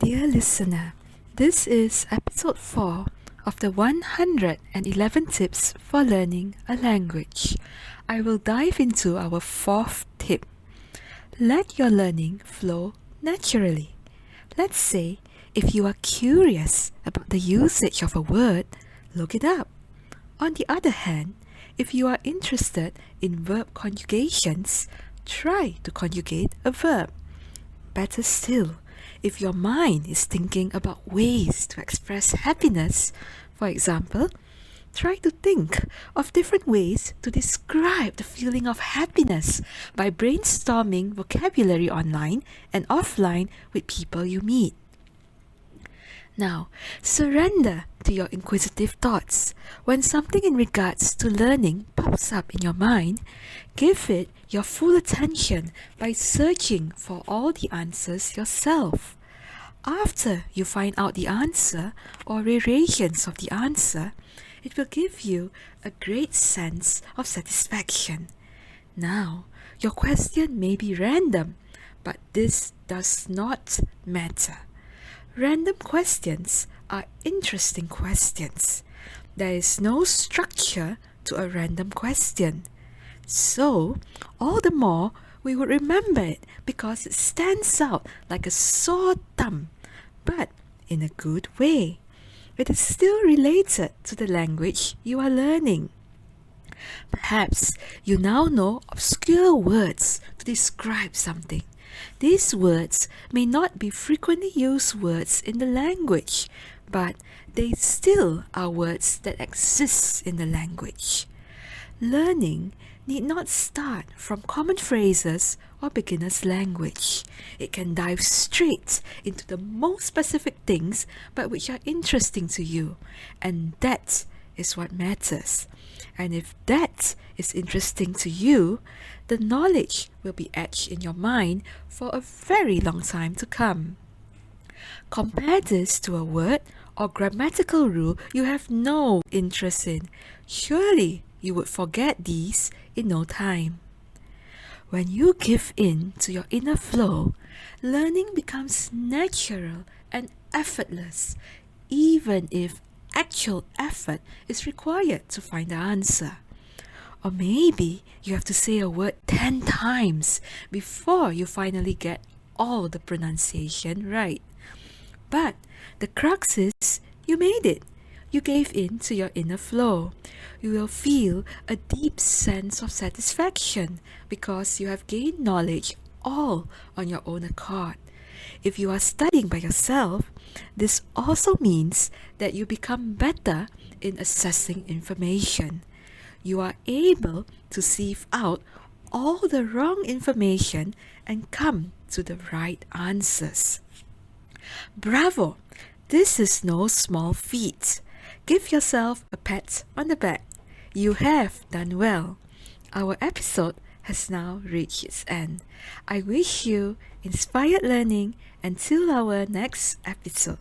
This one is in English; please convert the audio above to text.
Dear listener, this is episode 4 of the 111 tips for learning a language. I will dive into our fourth tip. Let your learning flow naturally. Let's say if you are curious about the usage of a word, look it up. On the other hand, if you are interested in verb conjugations, try to conjugate a verb. Better still, if your mind is thinking about ways to express happiness, for example, try to think of different ways to describe the feeling of happiness by brainstorming vocabulary online and offline with people you meet. Now, surrender to your inquisitive thoughts. When something in regards to learning pops up in your mind, give it your full attention by searching for all the answers yourself. After you find out the answer or variations of the answer, it will give you a great sense of satisfaction. Now, your question may be random, but this does not matter. Random questions are interesting questions. There is no structure to a random question. So, all the more we would remember it because it stands out like a sore thumb, but in a good way. It is still related to the language you are learning. Perhaps you now know obscure words to describe something. These words may not be frequently used words in the language, but they still are words that exist in the language. Learning need not start from common phrases or beginner's language. It can dive straight into the most specific things but which are interesting to you, and that is what matters. And if that is interesting to you, the knowledge will be etched in your mind for a very long time to come. Compare this to a word or grammatical rule you have no interest in. Surely you would forget these in no time. When you give in to your inner flow, learning becomes natural and effortless, even if actual effort is required to find the answer. Or maybe you have to say a word 10 times before you finally get all the pronunciation right. But the crux is you made it. You gave in to your inner flow. You will feel a deep sense of satisfaction because you have gained knowledge all on your own accord. If you are studying by yourself, this also means that you become better in assessing information. You are able to sieve out all the wrong information and come to the right answers. Bravo! This is no small feat. Give yourself a pat on the back. You have done well. Our episode has now reached its end. I wish you inspired learning until our next episode.